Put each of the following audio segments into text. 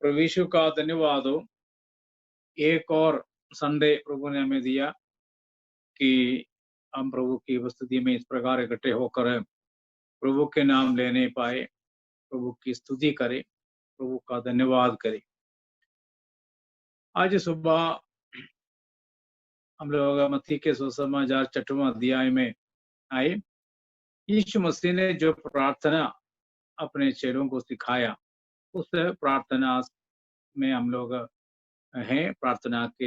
प्रभु यीशु का धन्यवाद हो। एक और संडे प्रभु ने हमें दिया कि हम प्रभु की उपस्थिति में इस प्रकार इकट्ठे होकर प्रभु के नाम लेने पाए, प्रभु की स्तुति करें, प्रभु का धन्यवाद करें। आज सुबह हम लोग मत्ती के सुसमाचार 6वां अध्याय में आए। यीशु मसीह ने जो प्रार्थना अपने चेलों को सिखाया, उस प्रार्थना में हम लोग हैं। प्रार्थना के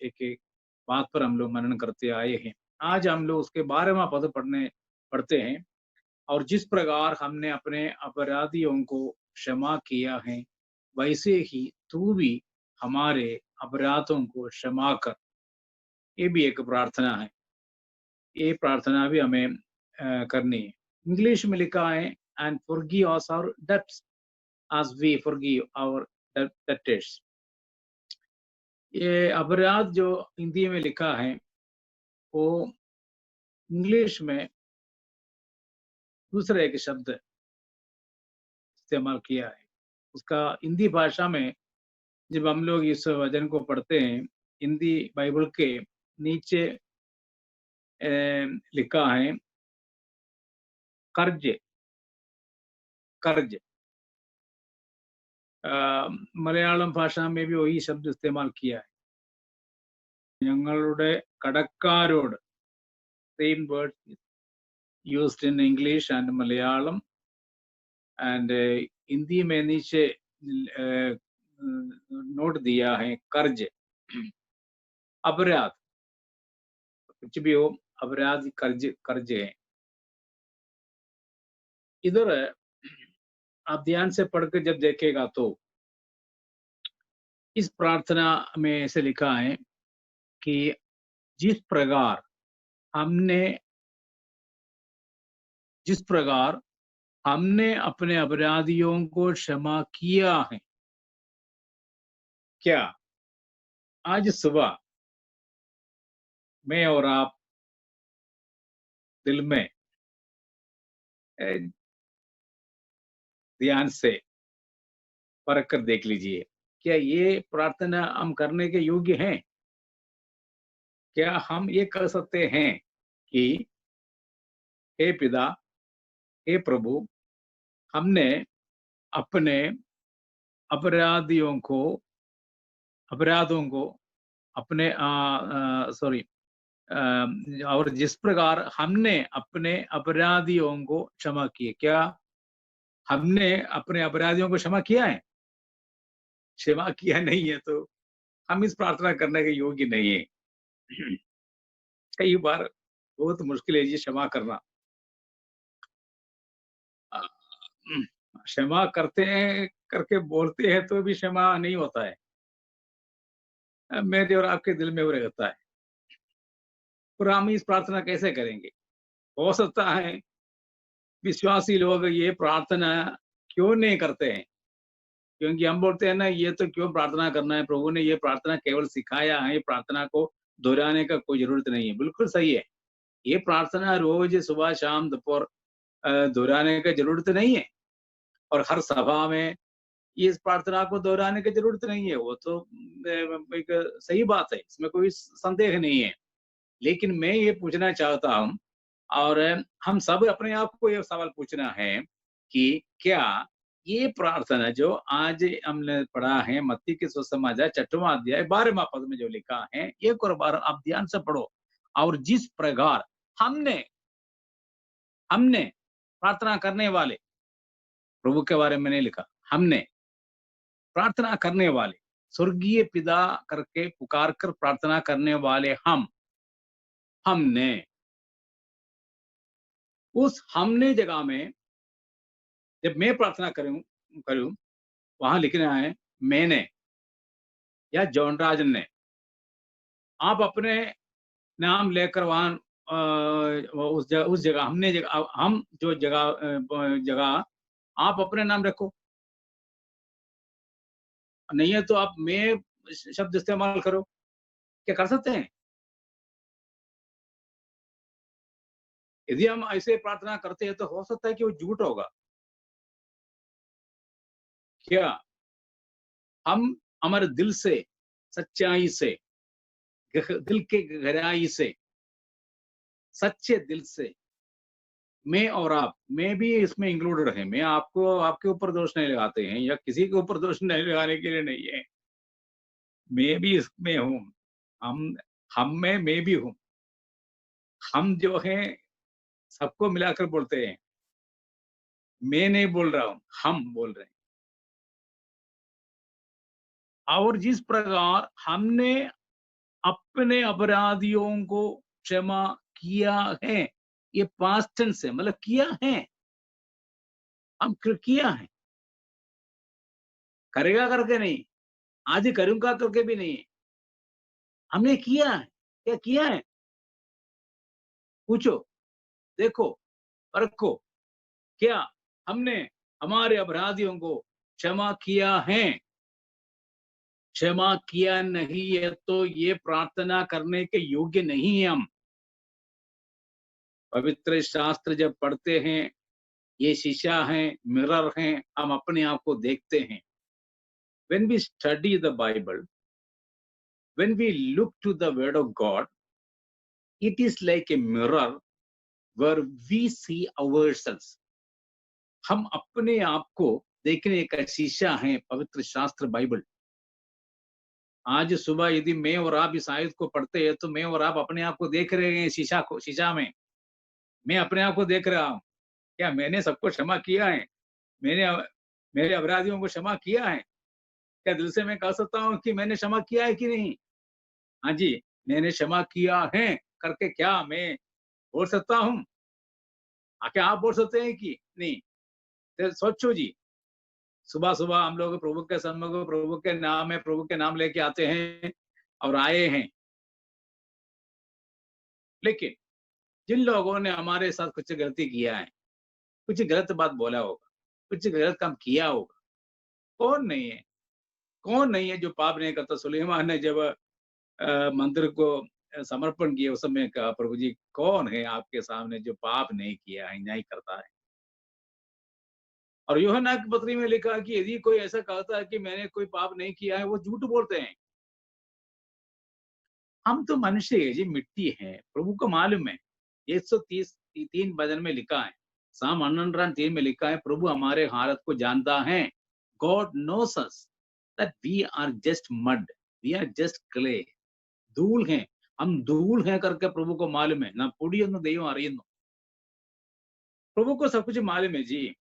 एक एक बात पर हम लोग मनन करते आए हैं। आज हम लोग उसके 12वां पद पढ़ते हैं। और जिस प्रकार हमने अपने अपराधियों को क्षमा किया है, वैसे ही तू भी हमारे अपराधों को क्षमा कर। ये भी एक प्रार्थना है। ये प्रार्थना भी हमें करनी है। इंग्लिश में लिखा है and forgive us our debts as we forgive our debtors। ये अपराध जो हिंदी में लिखा है वो इंग्लिश में दूसरा एक शब्द इस्तेमाल किया है। उसका हिंदी भाषा में जब हम लोग इस वचन को पढ़ते हैं, हिंदी बाइबल के नीचे लिखा है कर्ज। कर्ज मलयालम भाषा में भी वही शब्द इस्तेमाल किया है। ഞങ്ങളുടെ കടക്കാരോട്, same word used in English and Malayalam, and Hindi में नीचे नोट दिया है कर्ज। अपराध कुछ भी हो, अपराध कर्ज है। इधर आप ध्यान से पढ़कर जब देखेगा तो इस प्रार्थना में ऐसे लिखा है कि जिस प्रकार हमने अपने अपराधियों को क्षमा किया है। क्या आज सुबह मैं और आप दिल में ध्यान से परख कर देख लीजिए, क्या ये प्रार्थना हम करने के योग्य हैं? क्या हम ये कह सकते हैं कि हे पिता, हे प्रभु, हमने अपने अपराधों को अपने और जिस प्रकार हमने अपने अपराधियों को क्षमा किए, क्या हमने अपने अपराधियों को क्षमा किया है? क्षमा किया नहीं है तो हम इस प्रार्थना करने के योग्य नहीं है। कई बार बहुत मुश्किल है जी क्षमा करना। क्षमा करते हैं, करके बोलते हैं तो भी क्षमा नहीं होता है। मेरे और आपके दिल में वो रहता है। और हम इस प्रार्थना कैसे करेंगे? हो सकता है विश्वासी लोग ये प्रार्थना क्यों नहीं करते हैं? क्योंकि हम बोलते हैं ना, ये तो क्यों प्रार्थना करना है, प्रभु ने ये प्रार्थना केवल सिखाया है, प्रार्थना को दोहराने का कोई जरूरत नहीं है। बिल्कुल सही है, ये प्रार्थना रोज सुबह शाम दोपहर दोहराने का जरूरत नहीं है। और हर सभा में इस प्रार्थना को दोहराने की जरूरत नहीं है। वो तो एक सही बात है, इसमें कोई संदेह नहीं है। लेकिन मैं ये पूछना चाहता हूँ, और हम सब अपने आप को ये सवाल पूछना है कि क्या ये प्रार्थना जो आज हमने पढ़ा है मत्ती के सुसमाचार 6वां अध्याय 12वां पद में जो लिखा है, एक और बार आप ध्यान से पढ़ो। और जिस प्रकार हमने प्रार्थना करने वाले, प्रभु के बारे में नहीं लिखा, हमने प्रार्थना करने वाले, स्वर्गीय पिता करके पुकार कर प्रार्थना करने वाले हमने उस हमने जगह में जब मैं प्रार्थना करूं वहां लिखना है मैंने या जॉन राजन ने। आप अपने नाम लेकर वहां उस जगह हम जो जगह आप अपने नाम रखो। नहीं है तो आप मैं शब्द इस्तेमाल करो। क्या कर सकते हैं? यदि हम ऐसे प्रार्थना करते हैं तो हो सकता है कि वो झूठ होगा। क्या हम हमारे दिल से, सच्चाई से, दिल के गहराई से, सच्चे दिल से, मैं और आप, मैं भी इसमें इंक्लूडेड है। मैं आपको आपके ऊपर दोष नहीं लगाते हैं या किसी के ऊपर दोष नहीं लगाने के लिए नहीं है। मैं भी इसमें हूँ। हम हम में मैं भी हूँ। हम जो हैं सबको मिलाकर बोलते हैं। मैं नहीं बोल रहा हूँ, हम बोल रहे हैं। और जिस प्रकार हमने अपने अपराधियों को क्षमा किया है, ये पास्ट टेंस है, मतलब किया है, हम किया है, करेगा करके नहीं, आज ही करूंगा करके भी नहीं, हमने किया है। क्या किया है? पूछो, देखो, परखो, क्या हमने हमारे अपराधियों को क्षमा किया है? क्षमा किया नहीं है तो ये प्रार्थना करने के योग्य नहीं है हम। पवित्र शास्त्र जब पढ़ते हैं, ये शीशा है, मिरर है, हम अपने आप को देखते हैं। When we study the Bible, when we look to the Word of God, it is like a mirror where we see ourselves. हम अपने आप को देखने का शीशा है पवित्र शास्त्र बाइबल। आज सुबह यदि मैं और आप इस आयत को पढ़ते हैं तो मैं और आप अपने आप को देख रहे हैं शीशा में। मैं अपने आप को देख रहा हूँ। क्या मैंने सबको क्षमा किया है? मैंने मेरे अपराधियों को क्षमा किया है? क्या दिल से मैं कह सकता हूँ कि मैंने क्षमा किया है कि नहीं? हाँ जी, मैंने क्षमा किया है करके क्या मैं बोल सकता हूँ? क्या आप बोल सकते हैं कि नहीं? तो सोचो जी, सुबह-सुबह हम लोग प्रभु के सम्मुख प्रभु के नाम में प्रभु के नाम लेके आते हैं और आए हैं। लेकिन जिन लोगों ने हमारे साथ कुछ गलती किया है, कुछ गलत बात बोला होगा, कुछ गलत काम किया होगा, कौन नहीं है? कौन नहीं है जो पाप नहीं करता? सुलेमान ने जब मंदिर को समर्पण किया उस समय कहा, प्रभु जी कौन है आपके सामने जो पाप नहीं किया है, नहीं करता है? और यूहन्ना की पत्री में लिखा है कि यदि कोई ऐसा कहता है कि मैंने कोई पाप नहीं किया है, वो झूठ बोलते हैं। हम तो मनुष्य है जी, मिट्टी है, प्रभु को मालूम है। 133 भजन में लिखा है, साम 103 में लिखा है, प्रभु हमारे हालत को जानता है। God knows us that we are just mud, we are just clay, धूल हैं, हम धूल हैं करके प्रभु को मालूम है। ना पुड़ियों दൈവം അറിയുന്നു। प्रभु को सब कुछ मालूम है जी।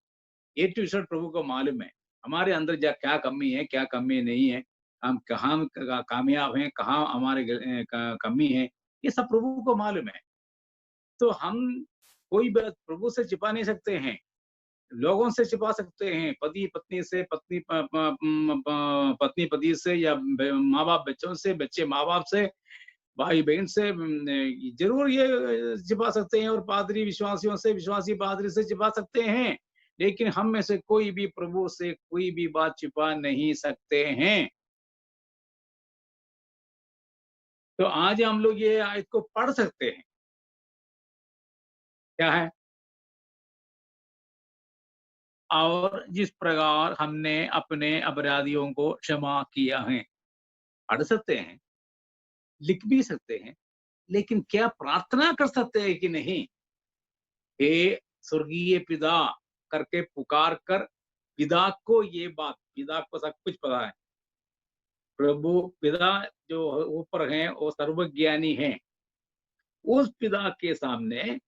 ए टू जेड प्रभु को मालूम है। हमारे अंदर क्या कमी है, क्या कमी नहीं है, हम कहाँ कामयाब हैं, कहाँ हमारे कमी है, ये सब प्रभु को मालूम है। तो हम कोई बात प्रभु से छिपा नहीं सकते हैं। लोगों से छिपा सकते हैं, पति पत्नी से, पत्नी पति से, या माँ बाप बच्चों से, बच्चे माँ बाप से, भाई बहन से, जरूर ये छिपा सकते हैं। और पादरी विश्वासियों से, विश्वासी पादरी से छिपा सकते हैं। लेकिन हम में से कोई भी प्रभु से कोई भी बात छिपा नहीं सकते हैं। तो आज हम लोग ये आयत को पढ़ सकते हैं। क्या है? और जिस प्रकार हमने अपने अपराधियों को क्षमा किया है, पढ़ सकते हैं, लिख भी सकते हैं, लेकिन क्या प्रार्थना कर सकते हैं कि नहीं? हे स्वर्गीय पिता करके पुकार कर, पिता को ये बात, पिता को सब कुछ पता है। प्रभु पिता जो ऊपर हैं वो सर्वज्ञानी हैं। उस पिता के सामने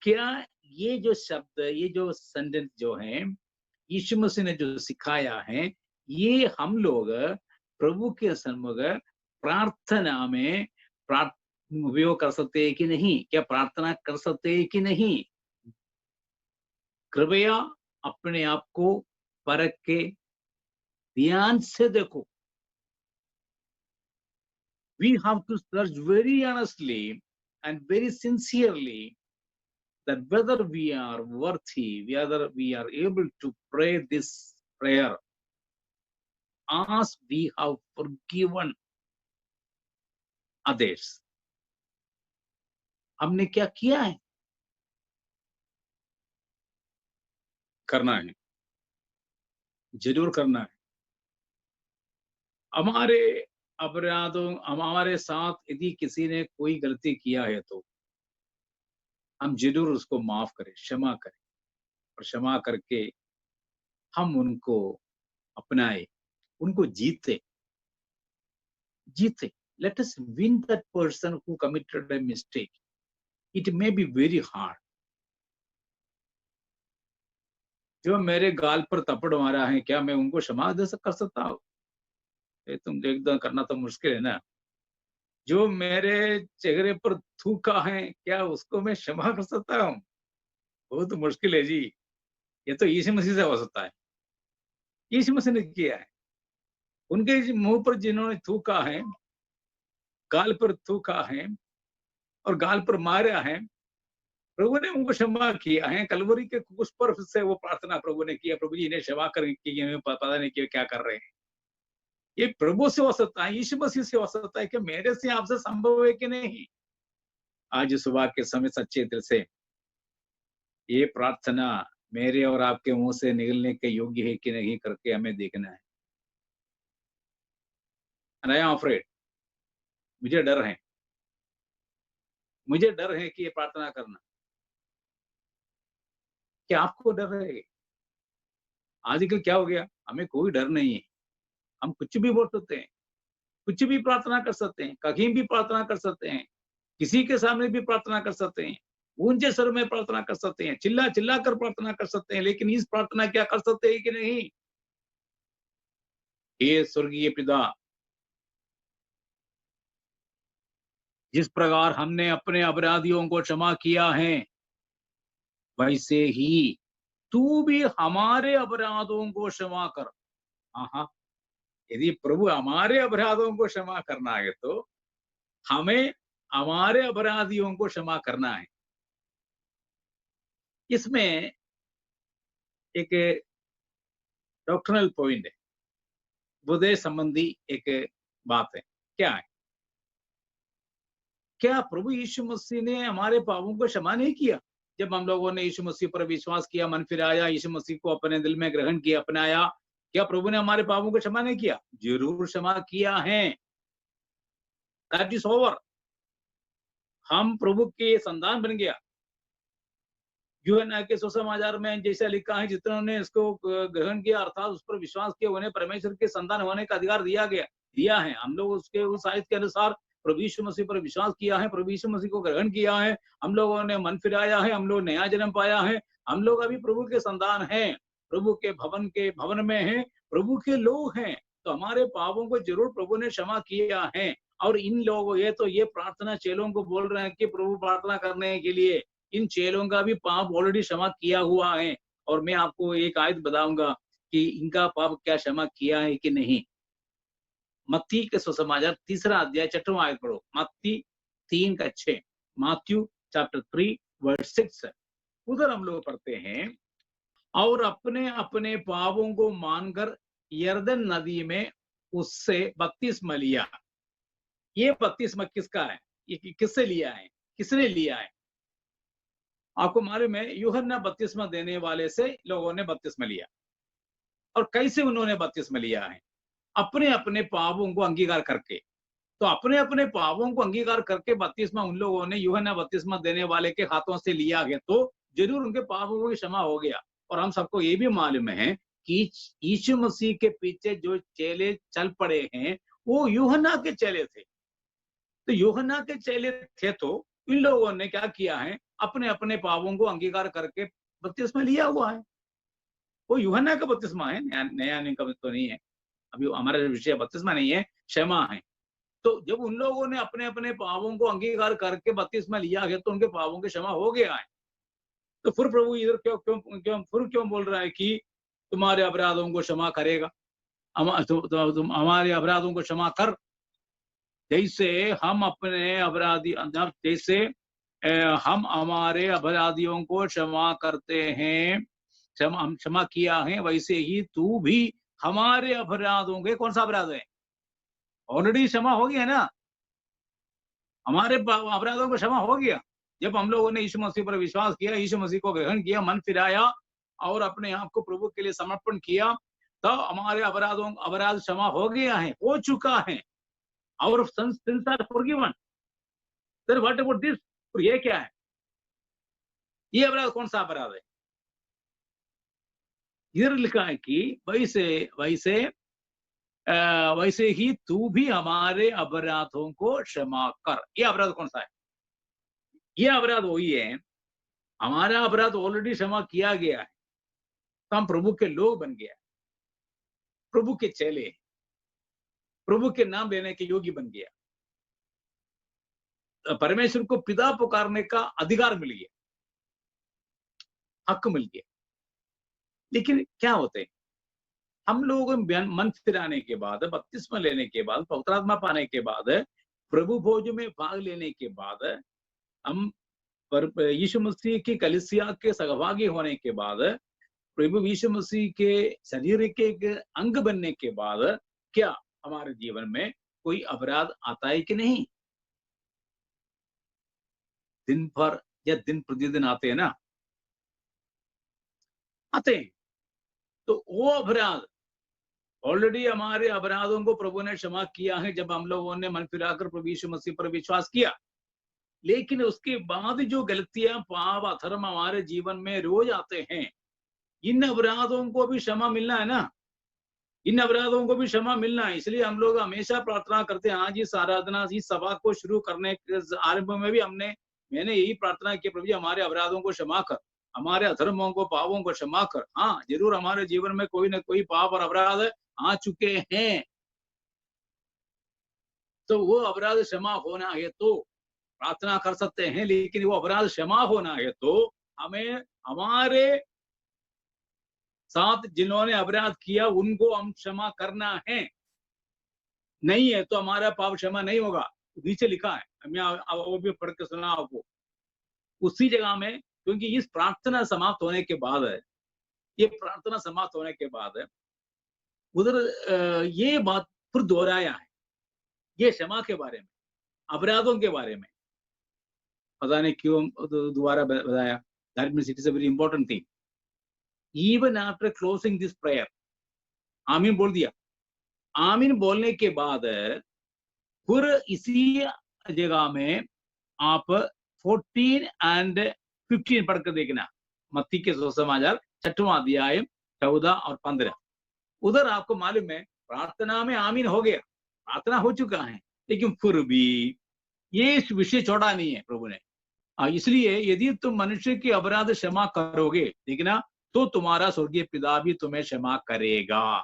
क्या ये जो शब्द, ये जो सेंटेंस जो है, यीशु मसीह ने जो सिखाया है, ये हम लोग प्रभु के सम्मुख प्रार्थना में उपयोग कर सकते हैं कि नहीं? क्या प्रार्थना कर सकते हैं कि नहीं? कृपया अपने आप को परख के ध्यान से देखो। We have to search very honestly and very sincerely that whether we are worthy, whether we are able to pray this prayer as we have forgiven others. हमने क्या किया है? करना है। जरूर करना है। हमारे अपराधों हमारे साथ यदि किसी ने कोई गलती किया है तो हम जरूर उसको माफ करें, क्षमा करें और क्षमा करके हम उनको अपनाए, उनको जीते। Let us win that person who committed a mistake. It may be very hard. जो मेरे गाल पर थप्पड़ मारा है, क्या मैं उनको क्षमा कर सकता हूँ? ये तुम एकदम करना तो मुश्किल है ना। जो मेरे चेहरे पर थूका है, क्या उसको मैं क्षमा कर सकता हूँ? बहुत मुश्किल है जी। ये तो यीशु मसीह से हो सकता है। यीशु मसीह ने किया है। उनके मुंह पर जिन्होंने थूका है, गाल पर थूका है और गाल पर मारा है, प्रभु ने उनको क्षमा किया है। कलवरी के क्रूस पर से वो प्रार्थना प्रभु ने किया, प्रभु जी इन्हें क्षमा करें कि ये पता नहीं कि क्या कर रहे हैं। ये प्रभु से हो सकता है, यीशु मसीह से हो सकता है कि मेरे से आपसे संभव है कि नहीं। आज सुबह के समय सच्चे दिल से ये प्रार्थना मेरे और आपके मुंह से निकलने के योग्य है कि नहीं करके हमें देखना है। And I am afraid, मुझे डर है, मुझे डर है कि ये प्रार्थना करना। क्या आपको डर है? आजकल क्या हो गया? हमें कोई डर नहीं है। हम कुछ भी बोल सकते हैं, कुछ भी प्रार्थना कर सकते हैं, कहीं भी प्रार्थना कर सकते हैं, किसी के सामने भी प्रार्थना कर सकते हैं, ऊंचे स्वर में प्रार्थना कर सकते हैं, चिल्ला चिल्ला कर प्रार्थना कर सकते हैं, लेकिन इस प्रार्थना क्या कर सकते हैं कि नहीं? हे स्वर्गीय पिता, जिस प्रकार हमने अपने अपराधियों को क्षमा किया है, वैसे ही तू भी हमारे अपराधों को क्षमा कर। हाँ, यदि प्रभु हमारे अपराधों को क्षमा करना है तो हमें हमारे अपराधियों को क्षमा करना है। इसमें एक डॉक्ट्रिनल पॉइंट है, बुद्धि संबंधी एक बात है। क्या है? क्या प्रभु यीशु मसीह ने हमारे पापों को क्षमा नहीं किया? जब हम लोगों ने यीशु मसीह पर विश्वास किया, मन फिराया, यीशु मसीह को अपने दिल में ग्रहण किया, अपनाया, क्या प्रभु ने हमारे पापों को क्षमा नहीं किया? जरूर क्षमा किया है। That is over. हम प्रभु के संतान बन गया। यूहन्ना के सुसमाचार में जैसा लिखा है, जितनों ने इसको ग्रहण किया अर्थात उस पर विश्वास किया, उन्हें परमेश्वर के संतान होने का अधिकार दिया है। हम लोग उसके उस आयत के अनुसार प्रभु यीशु मसीह पर विश्वास किया है, प्रभु यीशु मसीह को ग्रहण किया है, हम लोगों ने मन फिराया है, हम लोग नया जन्म पाया है, हम लोग अभी प्रभु के संतान हैं, प्रभु के भवन में हैं, प्रभु के लोग हैं। तो हमारे पापों को जरूर प्रभु ने क्षमा किया है। और इन लोगों ये प्रार्थना चेलों को बोल रहे हैं कि प्रभु प्रार्थना करने के लिए इन चेलों का भी पाप ऑलरेडी क्षमा किया हुआ है। और मैं आपको एक आयत बताऊंगा कि इनका पाप क्या क्षमा किया है कि नहीं। मत्ती के सुसमाचार 3 अध्याय 6 आयत पढ़ो। मत्ती 3:6, मैथ्यू चैप्टर 3 वर्स 6। उधर हम लोग पढ़ते हैं, और अपने अपने पापों को मानकर यरदन नदी में उससे बपतिस्मा लिया। ये बपतिस्मा किसका है? ये किससे लिया है? किसने लिया है? आपको मालूम है, यूहन्ना बपतिस्मा देने वाले से लोगों ने बपतिस्मा लिया। और कैसे उन्होंने बपतिस्मा लिया है? अपने अपने पापों को अंगीकार करके। तो अपने अपने पापों को अंगीकार करके बपतिस्मा उन लोगों ने यूहन्ना बपतिस्मा देने वाले के हाथों से लिया है, तो जरूर उनके पापों को क्षमा हो गया। और हम सबको ये भी मालूम है कि यीशु मसीह के पीछे जो चेले चल पड़े हैं, वो यूहन्ना के चेले थे। तो यूहन्ना के चेले थे, तो इन लोगों ने क्या किया है? अपने अपने पापों को अंगीकार करके बपतिस्मा लिया हुआ है। वो यूहन्ना का बपतिस्मा है, नया नियम का तो नहीं है। अभी हमारा विषय बपतिस्मा नहीं है, क्षमा है। तो जब उन लोगों ने अपने अपने पापों को अंगीकार करके बपतिस्मा लिया है, तो उनके पापों की क्षमा हो गया है। तो फिर प्रभु इधर क्यों बोल रहा है कि तुम्हारे अपराधों को क्षमा करेगा, तुम हमारे अपराधों को क्षमा कर। जैसे हम अपने अपराधी जैसे हम हमारे अपराधियों को क्षमा करते हैं, हम क्षमा किया है, वैसे ही तू भी हमारे अपराधों के, कौन सा अपराध है? ऑलरेडी क्षमा हो गया ना, हमारे अपराधों को क्षमा हो गया। जब हम लोगों ने यीशु मसीह पर विश्वास किया, यीशु मसीह को ग्रहण किया, मन फिराया और अपने आप को प्रभु के लिए समर्पण किया, तो हमारे अपराध क्षमा हो गया है, हो चुका है। Our sins are forgiven. Then what about this? और ये क्या है? ये अपराध कौन सा अपराध है? इधर लिखा है कि वैसे ही तू भी हमारे अपराधों को क्षमा कर। ये अपराध कौन सा है? ये अपराध वही है, हमारा अपराध ऑलरेडी क्षमा किया गया है, तो हम प्रभु के लोग बन गया, प्रभु के चेले, प्रभु के नाम लेने के योग्य बन गया, परमेश्वर को पिता पुकारने का अधिकार मिल गया, हक मिल गया। लेकिन क्या होते हैं, हम लोग मन फिराने के बाद, बपतिस्मा लेने के बाद, पवित्र आत्मा पाने के बाद, प्रभु भोज में भाग लेने के बाद, हम यीशु मसीह की कलीसिया के सहभागी होने के बाद, प्रभु यीशु मसीह के शरीर के एक अंग बनने के बाद क्या हमारे जीवन में कोई अपराध आता है कि नहीं? दिन भर या दिन प्रतिदिन आते हैं ना, आते हैं। तो वो अपराध ऑलरेडी, हमारे अपराधों को प्रभु ने क्षमा किया है जब हम लोगों ने मन फिराकर प्रभु यीशु मसीह पर विश्वास किया। लेकिन उसके बाद जो गलतियां, पाप, अधर्म हमारे जीवन में रोज आते हैं, इन अपराधों को भी क्षमा मिलना है ना, इन अपराधों को भी क्षमा मिलना है। इसलिए हम लोग हमेशा प्रार्थना करते हैं। आज इस आराधना, इस सभा को शुरू करने के आरंभ में भी मैंने यही प्रार्थना की, प्रभु जी हमारे अपराधों को क्षमा कर, हमारे अधर्मों को, पापों को क्षमा कर। हाँ, जरूर हमारे जीवन में कोई ना कोई पाप और अपराध आ चुके हैं, तो वो अपराध क्षमा होना है तो प्रार्थना कर सकते हैं। लेकिन वो अपराध क्षमा होना है तो हमें हमारे साथ जिन्होंने अपराध किया उनको हम क्षमा करना है। नहीं है तो हमारा पाप क्षमा नहीं होगा। नीचे लिखा है, मैं वो भी पढ़ के सुना आपको उसी जगह में, क्योंकि इस प्रार्थना समाप्त होने के बाद, ये प्रार्थना समाप्त होने के बाद उधर ये बात फिर दोहराया है, ये क्षमा के बारे में, अपराधों के बारे में। पता नहीं क्यों दोबारा बताया। That means it is a very important thing. Even after closing this prayer, आमीन बोल दिया। आमीन बोलने के बाद फिर इसी जगह में आप 14 एंड 15 पढ़कर देखना, मत्ती के सुसमाचार 6वां अध्याय 14 और 15। उधर आपको मालूम है, प्रार्थना में आमीन हो गया, प्रार्थना हो चुका है, लेकिन फिर भी ये विषय छोड़ा नहीं है प्रभु ने। इसलिए यदि तुम मनुष्य के अपराध क्षमा करोगे, देखना, तो तुम्हारा स्वर्गीय पिता भी तुम्हें क्षमा करेगा।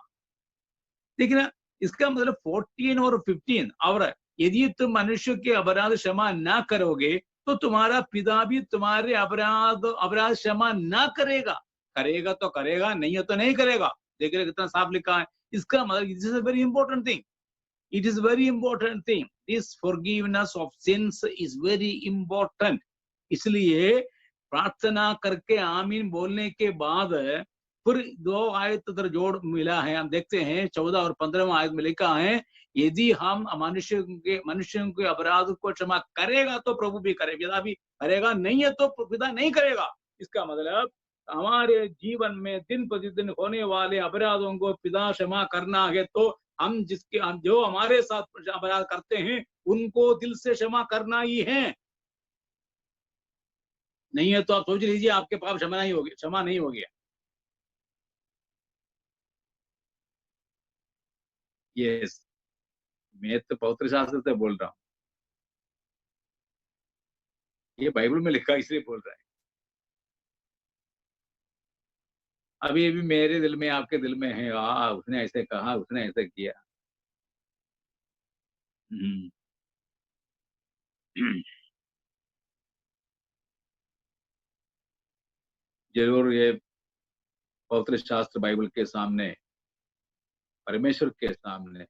देखना, इसका मतलब 14 और 15, और यदि तुम मनुष्य के अपराध क्षमा ना करोगे तो तुम्हारा पिता भी तुम्हारे अपराध क्षमा ना करेगा। करेगा तो करेगा, नहीं है तो नहीं करेगा। देख रहे कितना साफ लिखा है। इसका मतलब it is a very important thing, it is very important thing. This forgiveness of since is very important. इसलिए प्रार्थना करके आमीन बोलने के बाद फिर 2 आयत उधर जोड़ मिला है, हम देखते हैं 14 और 15वां आयत में लिखा है, यदि हम मनुष्यों के अपराध को क्षमा करेगा तो प्रभु भी करेगा, पिता भी करेगा, नहीं है तो पिता नहीं करेगा। इसका मतलब हमारे जीवन में दिन प्रतिदिन होने वाले अपराधों को पिता क्षमा करना है तो हम जो हमारे साथ अपराध करते हैं उनको दिल से क्षमा करना ही है। नहीं है तो आप सोच लीजिए आपके पाप क्षमा नहीं हो गया। यस, मैं तो पवित्र शास्त्र से बोल रहा हूँ, ये बाइबल में लिखा इसलिए बोल रहा है। अभी अभी मेरे दिल में, आपके दिल में है, उसने ऐसे कहा, उसने ऐसे किया। हम्म। जरूर ये पवित्र शास्त्र बाइबल के सामने, परमेश्वर के सामने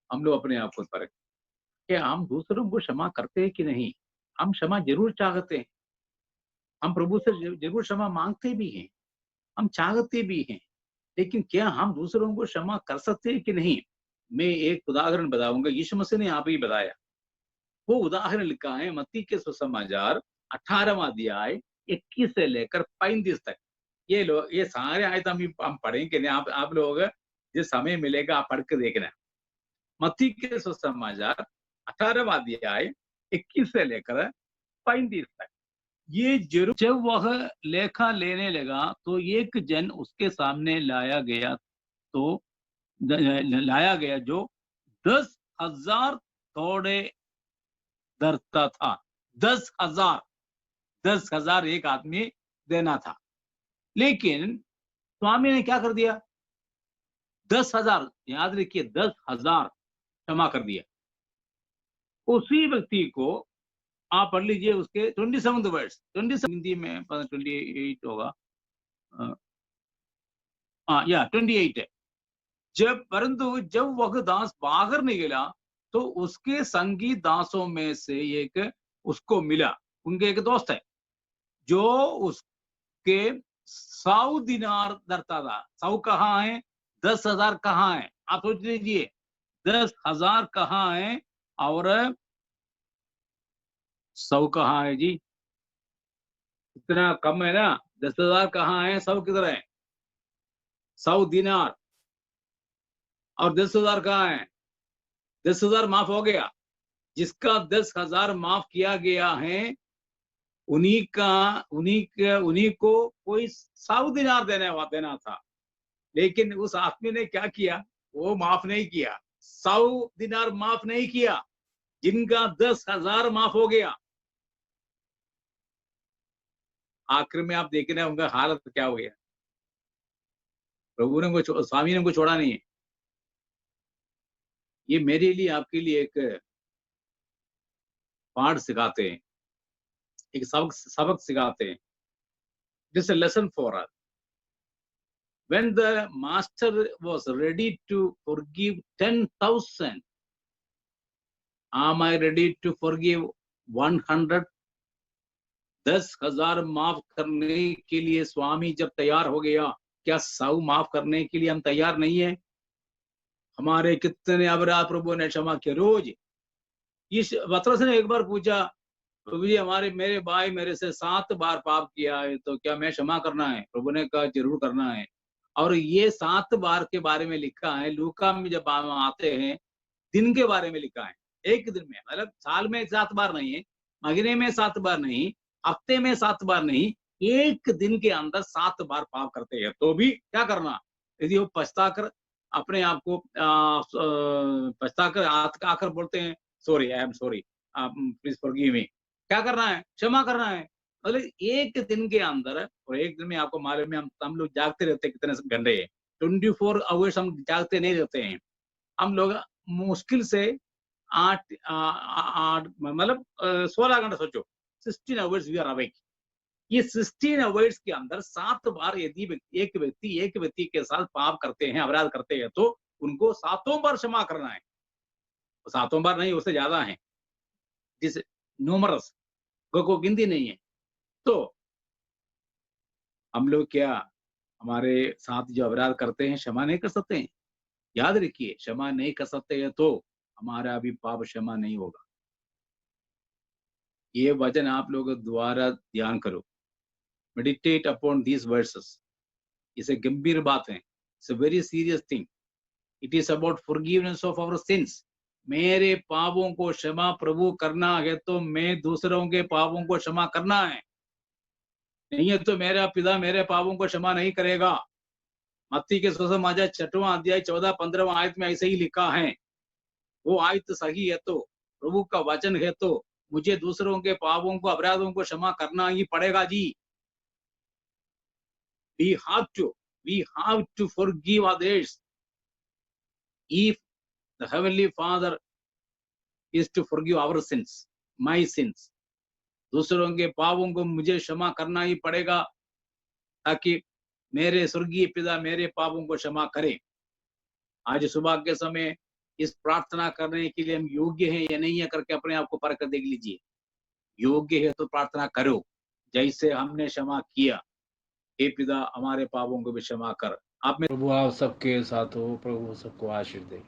हम लोग अपने आप को परख, क्या हम दूसरों को क्षमा करते हैं कि नहीं। हम क्षमा जरूर चाहते हैं, हम प्रभु से जरूर क्षमा मांगते भी हैं, हम चाहते भी हैं, लेकिन क्या हम दूसरों को क्षमा कर सकते हैं कि नहीं। मैं एक उदाहरण बताऊंगा, यीशु मसीह ने यहाँ पे ही बताया। वो उदाहरण लिखा है मत्ती के सुसमाचार 18वां अध्याय 21 से लेकर 35 तक। ये सारे आयत हम पढ़ेंगे नहीं, आप लोग जिस समय मिलेगा आप पढ़ के देखना। मत्ती के सुसमाचार 18वां अध्याय 21 से लेकर 35 तक। ये जरूर जब वह लेखा लेने लगा तो एक जन उसके सामने लाया गया जो 10,000 थोड़े धरता था। 10,000 एक आदमी देना था, लेकिन स्वामी ने क्या कर दिया? 10,000, याद रखिए 10,000 क्षमा कर दिया। उसी व्यक्ति को आप पढ़ लीजिए उसके 27 वर्ड्स, 27 हिंदी में 28 होगा, या 28 है। परंतु जब वह दास बाहर निकला तो उसके संगी दासों में से एक उसको मिला। उनके एक दोस्त है जो उसके 100 दिनार धरता था। 100 कहाँ है, 10,000 कहाँ है? आप सोच लीजिए 10,000 कहाँ है और 100 कहाँ है जी? इतना कम है ना। 10,000 कहाँ है, 100 किधर है? 100 दिनार और 10,000 कहाँ है? 10,000 माफ हो गया। जिसका 10,000 माफ किया गया है उन्हीं को कोई 100 दिनार देना था, लेकिन उस आदमी ने क्या किया? वो माफ नहीं किया, 100 दिनार माफ नहीं किया। जिनका 10,000 माफ हो गया, आखिर में आप देख रहे हैं उनका हालत क्या हो गया। प्रभु ने स्वामी ने उनको छोड़ा नहीं है। ये मेरे लिए आपके लिए एक पाठ सिखाते हैं, एक सबक सिखाते हैं। This a lesson for us. When the master was ready to forgive 10,000, am I ready to forgive 100? 10,000 माफ करने के लिए स्वामी जब तैयार हो गया, क्या 100 माफ करने के लिए हम तैयार नहीं है? हमारे कितने अपराध प्रभु ने क्षमा किया रोज। इस पतरस ने एक बार पूछा, प्रभु जी मेरे भाई मेरे से 7 बार पाप किया है, तो क्या मैं क्षमा करना है? प्रभु ने कहा जरूर करना है। और ये 7 बार के बारे में लिखा है। लूका में जब आते हैं दिन के बारे में लिखा है। एक दिन में, मतलब साल में 7 बार नहीं है, महीने में 7 बार नहीं, हफ्ते में 7 बार नहीं, एक दिन के अंदर 7 बार पाप करते हैं। तो भी क्या करना? यदि वो पछता कर अपने आप को पछता कर आकर बोलते हैं sorry, I am sorry, please forgive me, क्या करना है? क्षमा करना है। मतलब एक दिन के अंदर, और एक दिन में आपको मालूम है हम लोग जागते रहते कितने घंटे हैं। 24 आवर्स हम जागते नहीं रहते हैं। हम लोग मुश्किल से 8 मतलब 16 घंटे सोचो, 16 आवर्स वी आर अवेक। ये 16 आवर्स के अंदर 7 बार यदि एक व्यक्ति के साथ पाप करते हैं, अपराध करते हैं, तो उनको 7 बार क्षमा करना है। 7 बार नहीं, उससे ज्यादा है, जिस न्यूमरस को गिनती नहीं है। तो हम लोग क्या हमारे साथ जो अपराध करते हैं क्षमा नहीं कर सकते हैं? याद रखिए, क्षमा नहीं कर सकते हैं तो हमारा भी पाप क्षमा नहीं होगा। ये वचन आप लोग द्वारा ध्यान करो, मेडिटेट अपॉन दीज वर्सेस। इसे गंभीर बात है, it's a very serious thing. It is about forgiveness of our sins. मेरे पापों को क्षमा प्रभु करना है तो मैं दूसरों के पापों को क्षमा करना है, नहीं है तो मेरा पिता मेरे पापों को क्षमा नहीं करेगा। मत्ती के सुसमाचार 6वां अध्याय 14-15 आयत में ऐसे ही लिखा है। वो आयत सही है तो, प्रभु का वचन है तो मुझे दूसरों के पापों को, अपराधों को क्षमा करना ही पड़ेगा जी। we have to forgive others if the heavenly father is to forgive our sins, my sins। दूसरों के पापों को मुझे क्षमा करना ही पड़ेगा ताकि मेरे स्वर्गीय पिता मेरे पापों को क्षमा करे। आज सुबह के समय इस प्रार्थना करने के लिए हम योग्य हैं या नहीं है करके अपने आप को परख कर देख लीजिए। योग्य है तो प्रार्थना करो, जैसे हमने क्षमा किया, हे पिता हमारे पापों को भी क्षमा कर। आप में प्रभु आप सबके साथ हो, प्रभु सबको आशीष दे।